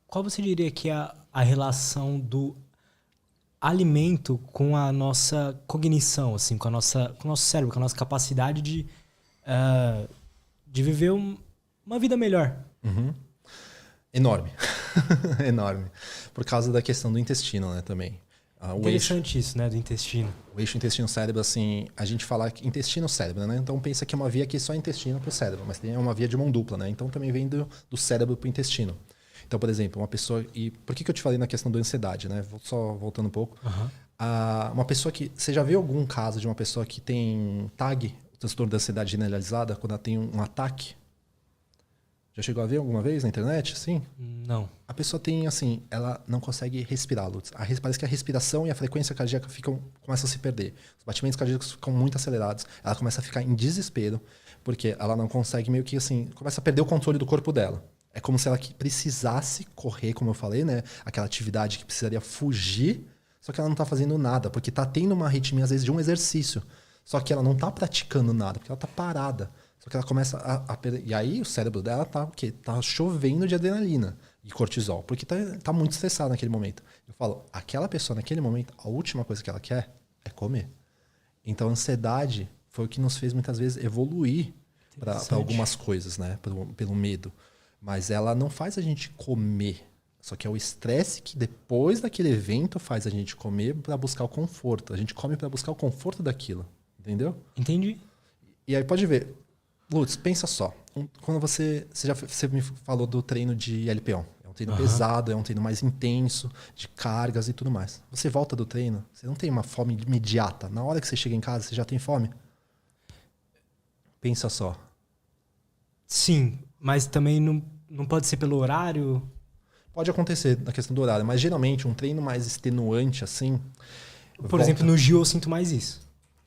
qual você diria que é a relação do alimento com a nossa cognição, assim, com o nosso cérebro, com a nossa capacidade de viver uma vida melhor? Enorme. Enorme. Por causa da questão do intestino, né, também. Interessante isso, né, do intestino. O eixo intestino-cérebro, assim, a gente fala que intestino-cérebro, né? Então pensa que é uma via que é só intestino para o cérebro, mas tem uma via de mão dupla, né? Então também vem do cérebro para o intestino. Então, por exemplo, uma pessoa... E por que eu te falei na questão da ansiedade, né? Só voltando um pouco. Uma pessoa que... Você já viu algum caso de uma pessoa que tem TAG, transtorno da ansiedade generalizada, quando ela tem um ataque? Já chegou a ver alguma vez na internet? Sim? Não. A pessoa tem, assim, ela não consegue respirar, Lutz. Parece que a respiração e a frequência cardíaca começam a se perder. Os batimentos cardíacos ficam muito acelerados. Ela começa a ficar em desespero, porque ela não consegue meio que, assim, começa a perder o controle do corpo dela. É como se ela precisasse correr, como eu falei, né? Aquela atividade que precisaria fugir, só que ela não tá fazendo nada, porque tá tendo uma arritmia, às vezes, de um exercício. Só que ela não tá praticando nada, porque ela tá parada. Só que ela começa e aí o cérebro dela tá o quê? Tá chovendo de adrenalina e cortisol, porque tá muito estressado naquele momento. Eu falo, aquela pessoa naquele momento, a última coisa que ela quer é comer. Então a ansiedade foi o que nos fez muitas vezes evoluir para algumas coisas, né? Pelo medo. Mas ela não faz a gente comer. Só que é o estresse que depois daquele evento faz a gente comer para buscar o conforto. A gente come para buscar o conforto daquilo. Entendeu? Entendi. E aí pode ver. Lutz, pensa só. Quando você me falou do treino de LPO. É um treino pesado, é um treino mais intenso, de cargas e tudo mais. Você volta do treino, você não tem uma fome imediata. Na hora que você chega em casa, você já tem fome? Pensa só. Sim, mas também não pode ser pelo horário? Pode acontecer na questão do horário, mas geralmente um treino mais extenuante assim... Por exemplo, no Gil eu sinto mais isso.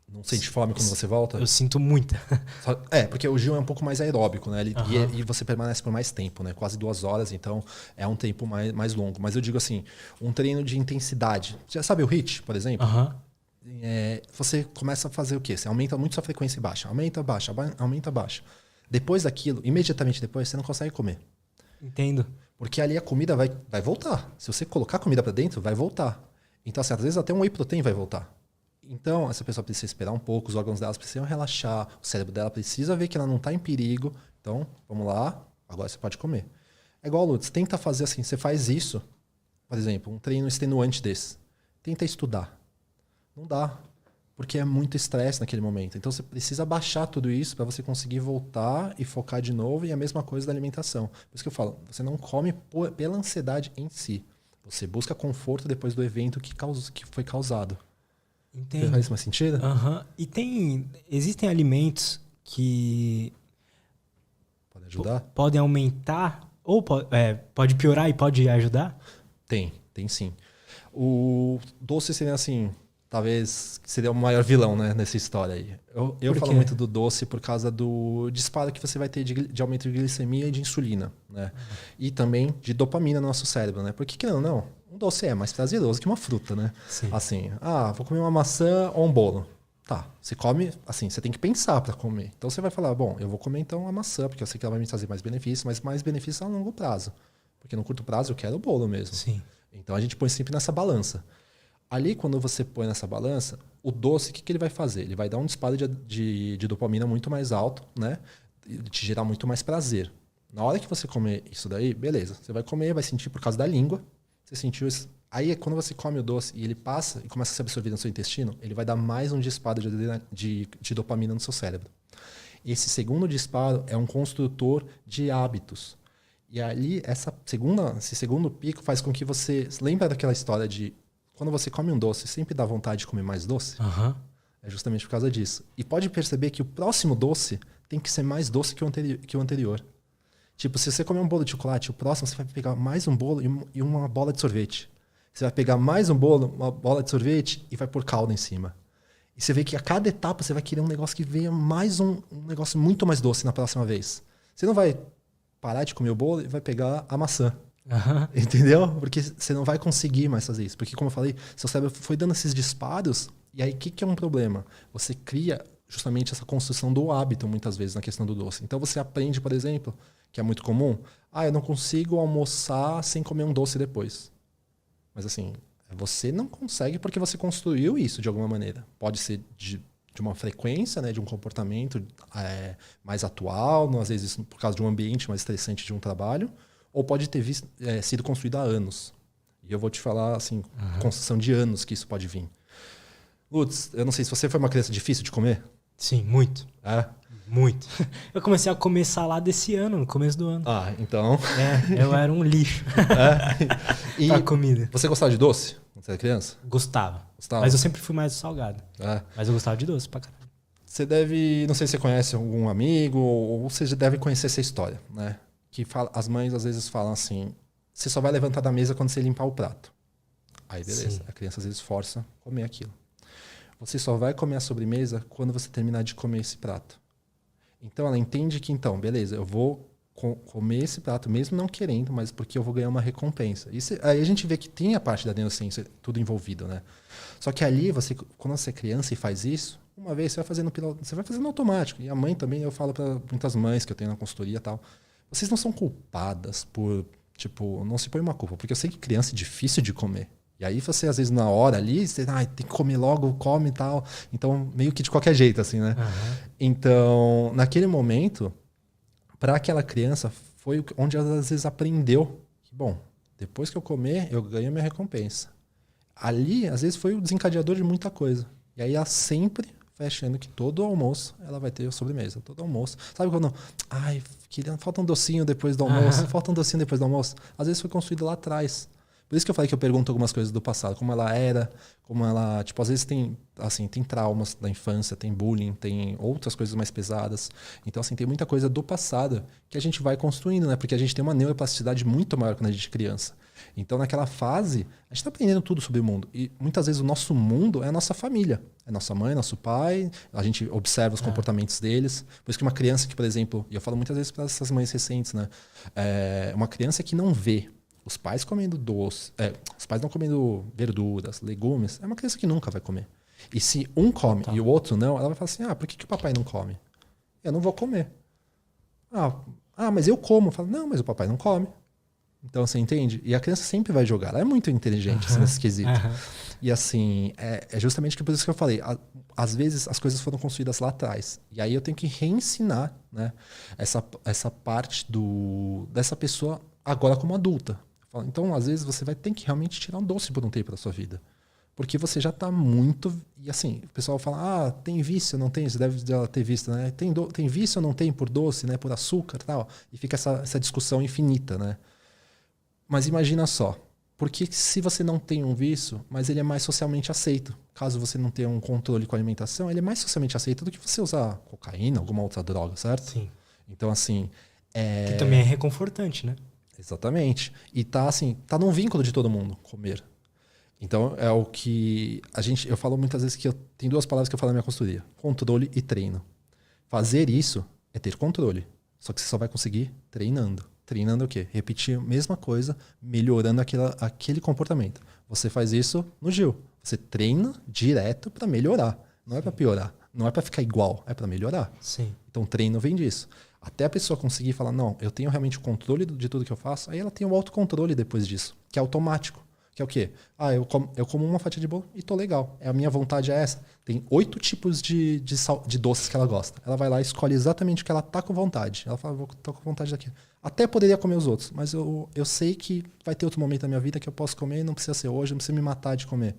Não sente fome quando você volta? Eu sinto muita. Porque o Gil é um pouco mais aeróbico, né? E você permanece por mais tempo, né? Quase 2 horas, então é um tempo mais longo. Mas eu digo assim, um treino de intensidade. Já sabe o HIIT, por exemplo? Você começa a fazer o quê? Você aumenta muito sua frequência e baixa. Aumenta, baixa, aumenta, baixa. Depois daquilo, imediatamente depois, você não consegue comer. Entendo. Porque ali a comida vai voltar. Se você colocar a comida para dentro, vai voltar. Então, assim, às vezes até um whey protein vai voltar. Então, essa pessoa precisa esperar um pouco, os órgãos dela precisam relaxar, o cérebro dela precisa ver que ela não está em perigo. Então, vamos lá, agora você pode comer. É igual, Lutz, tenta fazer assim, você faz isso, por exemplo, um treino extenuante desse. Tenta estudar. Não dá, porque é muito estresse naquele momento. Então, você precisa baixar tudo isso para você conseguir voltar e focar de novo, e a mesma coisa da alimentação. Por isso que eu falo, você não come pela ansiedade em si. Você busca conforto depois do evento que foi causado. Entendo. Faz mais sentido? E existem alimentos que Pode ajudar? Podem aumentar ou pode piorar e pode ajudar? Tem sim. O doce seria assim, talvez seria o maior vilão, né, nessa história aí. Eu falo muito do doce por causa do disparo que você vai ter de aumento de glicemia e de insulina, né? E também de dopamina no nosso cérebro, né? Porque não, um doce é mais prazeroso que uma fruta, né? Sim. Assim, vou comer uma maçã ou um bolo. Tá, você come, assim, você tem que pensar para comer. Então você vai falar, bom, eu vou comer então a maçã, porque eu sei que ela vai me trazer mais benefícios, mas mais benefícios a longo prazo. Porque no curto prazo eu quero o bolo mesmo. Sim. Então a gente põe sempre nessa balança. Ali, quando você põe nessa balança, o doce, o que ele vai fazer? Ele vai dar um disparo de dopamina muito mais alto, né? E te gerar muito mais prazer. Na hora que você comer isso daí, beleza. Você vai comer, vai sentir por causa da língua. Você sentiu isso. Aí, quando você come o doce e ele passa e começa a se absorver no seu intestino, ele vai dar mais um disparo de dopamina no seu cérebro. Esse segundo disparo é um construtor de hábitos. E ali, esse segundo pico faz com que você... Lembra daquela história de quando você come um doce, sempre dá vontade de comer mais doce? É justamente por causa disso. E pode perceber que o próximo doce tem que ser mais doce que o anterior. Tipo, se você comer um bolo de chocolate, o próximo você vai pegar mais um bolo e uma bola de sorvete. Você vai pegar mais um bolo, uma bola de sorvete e vai pôr calda em cima. E você vê que a cada etapa você vai querer um negócio que venha mais um negócio muito mais doce na próxima vez. Você não vai parar de comer o bolo e vai pegar a maçã. Entendeu? Porque você não vai conseguir mais fazer isso. Porque, como eu falei, seu cérebro foi dando esses disparos e aí o que é um problema? Você cria justamente essa construção do hábito, muitas vezes, na questão do doce. Então você aprende, por exemplo, que é muito comum, eu não consigo almoçar sem comer um doce depois. Mas assim, você não consegue porque você construiu isso de alguma maneira. Pode ser de uma frequência, né, de um comportamento mais atual, às vezes por causa de um ambiente mais estressante de um trabalho, ou pode ter sido construído há anos. E eu vou te falar, assim, construção de anos que isso pode vir. Lutz, eu não sei se você foi uma criança difícil de comer. Sim, muito. Muito. Eu comecei a comer salada esse ano, no começo do ano. Então... eu era um lixo E pra comida. Você gostava de doce quando você era criança? Gostava. Mas eu sempre fui mais salgado. Mas eu gostava de doce pra caralho. Você deve... Não sei se você conhece algum amigo, ou você já deve conhecer essa história, né? Que as mães às vezes falam assim, você só vai levantar da mesa quando você limpar o prato. Aí beleza, Sim. A criança às vezes força a comer aquilo. Você só vai comer a sobremesa quando você terminar de comer esse prato. Então ela entende que, beleza, eu vou comer esse prato, mesmo não querendo, mas porque eu vou ganhar uma recompensa. Aí a gente vê que tem a parte da neurociência, tudo envolvido, né? Só que ali, quando você é criança e faz isso, uma vez você vai fazendo automático. E a mãe também, eu falo para muitas mães que eu tenho na consultoria e tal, vocês não são culpadas por, não se põe uma culpa, porque eu sei que criança é difícil de comer. E aí você, às vezes, na hora ali, você tem que comer logo, come e tal. Então, meio que de qualquer jeito, assim, né? Então, naquele momento, para aquela criança, foi onde ela, às vezes, aprendeu que, bom, depois que eu comer, eu ganho a minha recompensa. Ali, às vezes, foi o desencadeador de muita coisa. E aí ela sempre vai achando que todo almoço ela vai ter sobremesa. Todo almoço. Sabe quando... falta um docinho depois do almoço. Falta um docinho depois do almoço. Às vezes foi construído lá atrás. Por isso que eu falei que eu pergunto algumas coisas do passado. Como ela era, como ela... às vezes tem traumas da infância, tem bullying, tem outras coisas mais pesadas. Então, tem muita coisa do passado que a gente vai construindo, né? Porque a gente tem uma neuroplasticidade muito maior quando a gente é criança. Então, naquela fase, a gente está aprendendo tudo sobre o mundo. E muitas vezes o nosso mundo é a nossa família. É nossa mãe, nosso pai. A gente observa os comportamentos deles. Por isso que uma criança que, por exemplo... E eu falo muitas vezes para essas mães recentes, né? Uma criança que não vê os pais comendo doce, os pais não comendo verduras, legumes, é uma criança que nunca vai comer. E se um come e o outro não, ela vai falar assim, por que o papai não come? Eu não vou comer. Mas eu como. Eu falo, não, mas o papai não come. Então, você entende? E a criança sempre vai jogar. Ela é muito inteligente nesse quesito. E assim, é justamente por isso que eu falei. Às vezes as coisas foram construídas lá atrás. E aí eu tenho que reensinar, né, essa parte dessa pessoa agora como adulta. Então, às vezes, você vai ter que realmente tirar um doce por um tempo da sua vida. Porque você já está muito... E assim, o pessoal fala, tem vício, não tem? Você deve ter visto, né? Tem vício ou não tem por doce, né? Por açúcar e tal? E fica essa discussão infinita, né? Mas imagina só. Porque se você não tem um vício, mas ele é mais socialmente aceito. Caso você não tenha um controle com a alimentação, ele é mais socialmente aceito do que você usar cocaína, alguma outra droga, certo? Sim. Então, assim... Que também é reconfortante, né? Exatamente. E tá num vínculo de todo mundo comer. Então é o que eu falo muitas vezes que tem duas palavras que eu falo na minha consultoria: controle e treino. Fazer isso é ter controle. Só que você só vai conseguir treinando. Treinando o quê? Repetir a mesma coisa, melhorando aquele comportamento. Você faz isso no Gil. Você treina direto para melhorar. Não é para piorar. Não é para ficar igual. É para melhorar. Sim. Então treino vem disso. Até a pessoa conseguir falar, não, eu tenho realmente o controle de tudo que eu faço, aí ela tem o autocontrole depois disso, que é automático. Que é o quê? Eu como uma fatia de bolo e tô legal. A minha vontade é essa. Tem 8 tipos de doces que ela gosta. Ela vai lá e escolhe exatamente o que ela tá com vontade. Ela fala, tô com vontade daquilo. Até poderia comer os outros, mas eu sei que vai ter outro momento da minha vida que eu posso comer e não precisa ser hoje, não precisa me matar de comer.